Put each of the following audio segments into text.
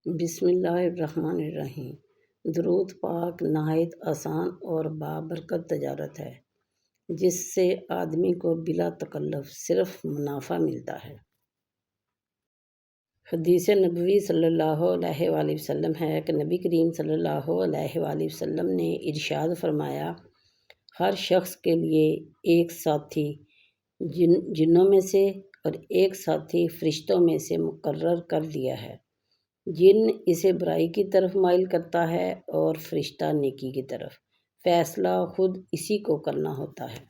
بسم اللہ الرحمن الرحیم۔ درود پاک نہایت آسان اور بابرکت تجارت ہے جس سے آدمی کو بلا تکلف صرف منافع ملتا ہے۔ حدیث نبوی صلی اللہ علیہ وآلہ وسلم ہے کہ نبی کریم صلی اللہ علیہ وآلہ وسلم نے ارشاد فرمایا، ہر شخص کے لیے ایک ساتھی جنوں میں سے اور ایک ساتھی فرشتوں میں سے مقرر کر دیا ہے۔ جن اسے برائی کی طرف مائل کرتا ہے اور فرشتہ نیکی کی طرف۔ فیصلہ خود اسی کو کرنا ہوتا ہے۔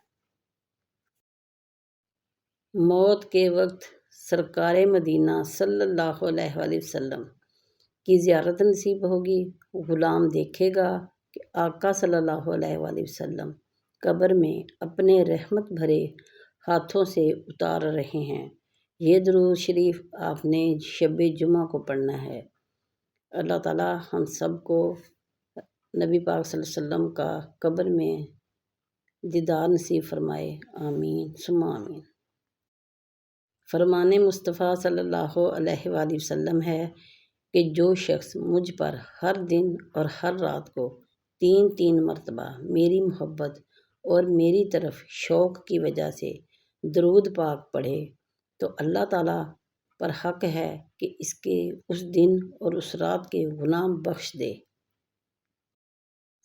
موت کے وقت سرکار مدینہ صلی اللہ علیہ وآلہ وسلم کی زیارت نصیب ہوگی۔ غلام دیکھے گا کہ آقا صلی اللہ علیہ وآلہ وسلم قبر میں اپنے رحمت بھرے ہاتھوں سے اتار رہے ہیں۔ یہ درود شریف آپ نے شب جمعہ کو پڑھنا ہے۔ اللہ تعالیٰ ہم سب کو نبی پاک صلی اللہ علیہ وسلم کا قبر میں دیدار نصیب فرمائے، آمین ثم آمین۔ فرمان مصطفیٰ صلی اللہ علیہ وآلہ وسلم ہے کہ جو شخص مجھ پر ہر دن اور ہر رات کو 3 مرتبہ میری محبت اور میری طرف شوق کی وجہ سے درود پاک پڑھے تو اللہ تعالیٰ پر حق ہے کہ اس کے اس دن اور اس رات کے گناہ بخش دے۔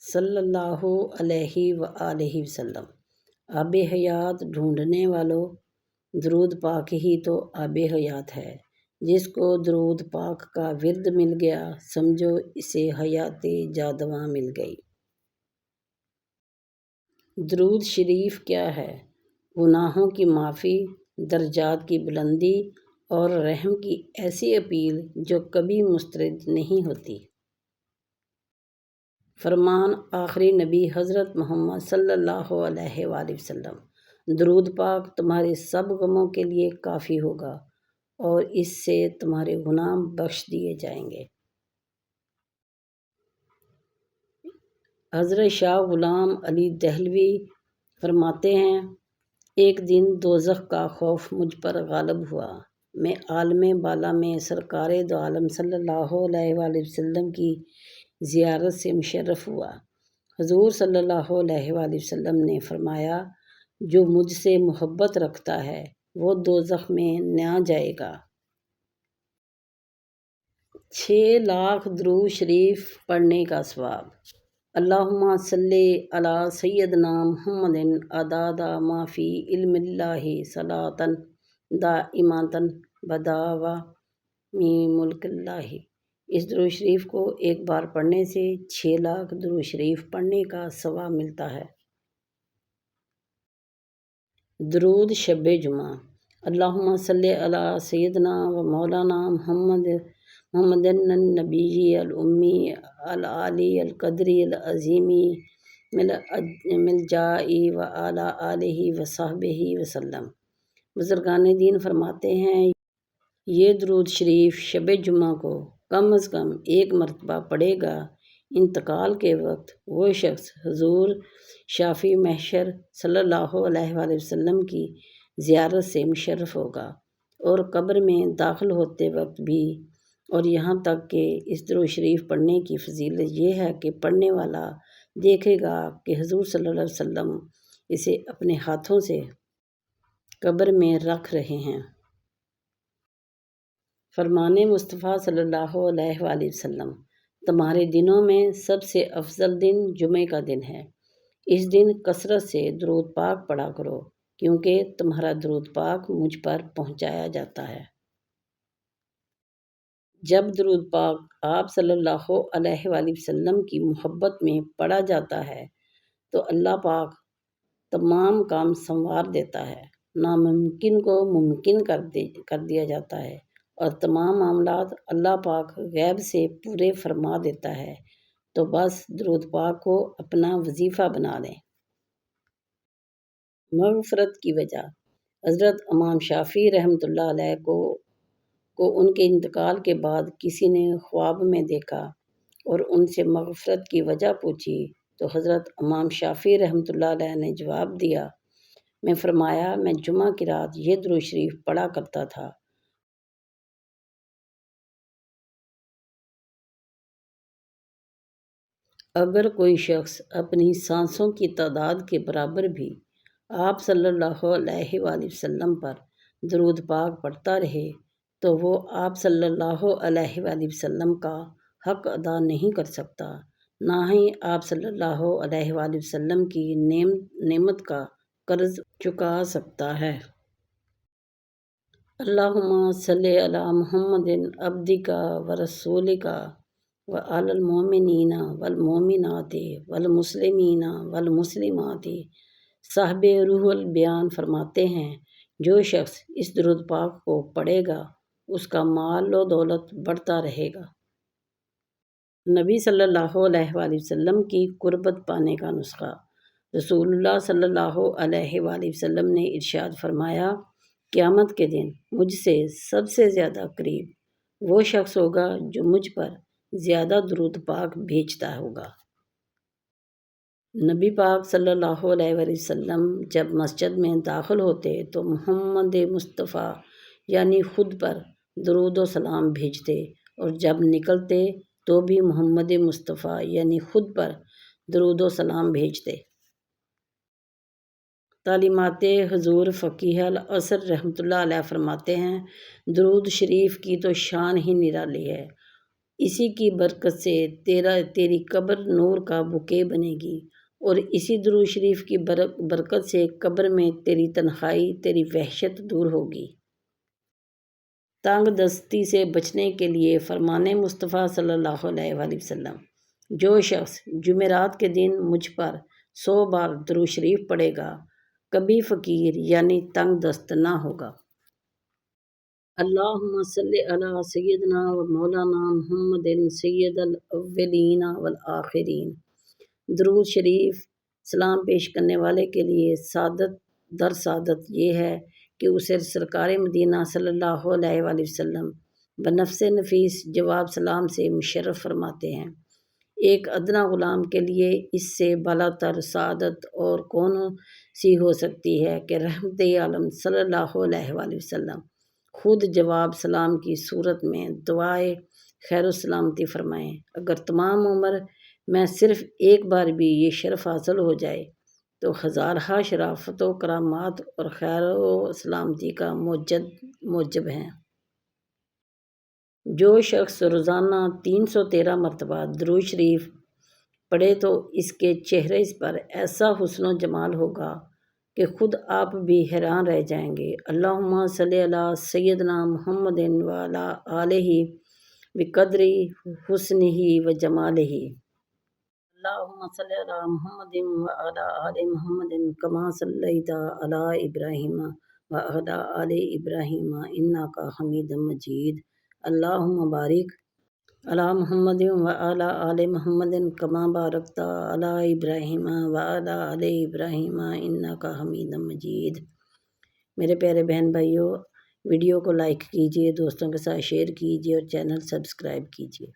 صلی اللہ علیہ وآلہ وسلم۔ آب حیات ڈھونڈنے والوں، درود پاک ہی تو آب حیات ہے۔ جس کو درود پاک کا ورد مل گیا سمجھو اسے حیات جاوداں مل گئی۔ درود شریف کیا ہے؟ گناہوں کی معافی، درجات کی بلندی اور رحم کی ایسی اپیل جو کبھی مسترد نہیں ہوتی۔ فرمان آخری نبی حضرت محمد صلی اللہ علیہ وآلہ وسلم۔ درود پاک تمہارے سب غموں کے لیے کافی ہوگا اور اس سے تمہارے گناہ بخش دیے جائیں گے۔ حضرت شاہ غلام علی دہلوی فرماتے ہیں، ایک دن دوزخ کا خوف مجھ پر غالب ہوا۔ میں عالم بالا میں سرکار دو عالم صلی اللہ علیہ وآلہ وسلم کی زیارت سے مشرف ہوا۔ حضور صلی اللہ علیہ وآلہ وسلم نے فرمایا، جو مجھ سے محبت رکھتا ہے وہ دوزخ میں نہ جائے گا۔ 6 لاکھ درود شریف پڑھنے کا ثواب۔ اللہم صلی علی سیدنا محمد عدد ما فی علم اللہ صلاۃ دائمۃ بدوام ملک اللہ۔ اس درود شریف کو ایک بار پڑھنے سے 6 لاکھ درود شریف پڑھنے کا ثواب ملتا ہے۔ درود شب جمعہ۔ اللہم صلی علی سیدنا و مولانا محمد النبی الامی العالی القدر العظیم ملجائی و علی آلہ و صحبہ وسلم۔ بزرگان دین فرماتے ہیں، یہ درود شریف شب جمعہ کو کم از کم 1 مرتبہ پڑھے گا، انتقال کے وقت وہ شخص حضور شافع محشر صلی اللہ علیہ وآلہ وسلم کی زیارت سے مشرف ہوگا، اور قبر میں داخل ہوتے وقت بھی، اور یہاں تک کہ اس درود شریف پڑھنے کی فضیلت یہ ہے کہ پڑھنے والا دیکھے گا کہ حضور صلی اللہ علیہ وسلم اسے اپنے ہاتھوں سے قبر میں رکھ رہے ہیں۔ فرمان مصطفیٰ صلی اللہ علیہ وآلہ وسلم، تمہارے دنوں میں سب سے افضل دن جمعے کا دن ہے۔ اس دن کثرت سے درود پاک پڑھا کرو کیونکہ تمہارا درود پاک مجھ پر پہنچایا جاتا ہے۔ جب درود پاک آپ صلی اللہ علیہ وآلہ وسلم کی محبت میں پڑھا جاتا ہے تو اللہ پاک تمام کام سنوار دیتا ہے، ناممکن کو ممکن کر دیا جاتا ہے اور تمام معاملات اللہ پاک غیب سے پورے فرما دیتا ہے۔ تو بس درود پاک کو اپنا وظیفہ بنا لیں۔ مغفرت کی وجہ۔ حضرت امام شافعی رحمۃ اللہ علیہ کو ان کے انتقال کے بعد کسی نے خواب میں دیکھا اور ان سے مغفرت کی وجہ پوچھی تو حضرت امام شافعی رحمۃ اللہ علیہ نے جواب دیا، میں فرمایا، میں جمعہ کی رات یہ درود شریف پڑھا کرتا تھا اگر کوئی شخص اپنی سانسوں کی تعداد کے برابر بھی آپ صلی اللہ علیہ وآلہ وسلم پر درود پاک پڑھتا رہے تو وہ آپ صلی اللہ علیہ وآلہ وسلم کا حق ادا نہیں کر سکتا، نہ ہی آپ صلی اللہ علیہ وآلہ وسلم کی نعمت کا قرض چکا سکتا ہے۔ اللہم صلی علی محمد عبدک و رسولک وعلی المؤمنین والمؤمنات والمسلمین والمسلمات۔ صاحب روح البیان فرماتے ہیں، جو شخص اس درود پاک کو پڑھے گا اس کا مال و دولت بڑھتا رہے گا۔ نبی صلی اللہ علیہ وآلہ وسلم کی قربت پانے کا نسخہ۔ رسول اللہ صلی اللہ علیہ وآلہ وسلم نے ارشاد فرمایا، قیامت کے دن مجھ سے سب سے زیادہ قریب وہ شخص ہوگا جو مجھ پر زیادہ درود پاک بھیجتا ہوگا۔ نبی پاک صلی اللہ علیہ وآلہ وسلم جب مسجد میں داخل ہوتے تو محمد مصطفیٰ یعنی خود پر درود و سلام بھیجتے، اور جب نکلتے تو بھی محمد مصطفیٰ یعنی خود پر درود و سلام بھیجتے۔ تعلیمات حضور فقیہ العصر رحمۃ اللہ علیہ فرماتے ہیں، درود شریف کی تو شان ہی نرالی ہے، اسی کی برکت سے تیری قبر نور کا بوکے بنے گی، اور اسی درود شریف کی برکت سے قبر میں تیری تنہائی، تیری وحشت دور ہوگی۔ تنگ دستی سے بچنے کے لیے فرمان مصطفیٰ صلی اللہ علیہ وآلہ وسلم، جو شخص جمعرات کے دن مجھ پر 100 بار درود شریف پڑھے گا کبھی فقیر یعنی تنگ دست نہ ہوگا۔ اللہم صلی علی سیدنا و مولانا محمد سید الاولین والآخرین۔ درود شریف سلام پیش کرنے والے کے لیے سعادت در سعادت یہ ہے کہ اسے سرکار مدینہ صلی اللہ علیہ وآلہ وسلم بنفس نفیس جواب سلام سے مشرف فرماتے ہیں۔ ایک ادنا غلام کے لیے اس سے بالا تر سعادت اور کون سی ہو سکتی ہے کہ رحمت عالم صلی اللہ علیہ وآلہ وسلم خود جواب سلام کی صورت میں دعائے خیر و سلامتی فرمائیں۔ اگر تمام عمر میں صرف ایک بار بھی یہ شرف حاصل ہو جائے تو ہزارہا شرافت و کرامات اور خیر و سلامتی کا موجب ہیں۔ جو شخص روزانہ 313 مرتبہ درود شریف پڑھے تو اس کے چہرے پر ایسا حسن و جمال ہوگا کہ خود آپ بھی حیران رہ جائیں گے۔ اللہم صلی علی سیدنا محمد وعلی آلہ بقدر حسنہ و جمالہ۔ اللہم صلی علی محمد وعلی آل محمد کما صلیت علی ابراہیم وعلی آل ابراہیم انک حمید مجید۔ اللہم بارک علی محمد وعلی آل محمد کما بارکت علی ابراہیم وعلی آل ابراہیم انک حمید مجید۔ میرے پیارے بہن بھائیوں، ویڈیو کو لائک کیجیے، دوستوں کے ساتھ شیئر کیجیے اور چینل سبسکرائب کیجیے۔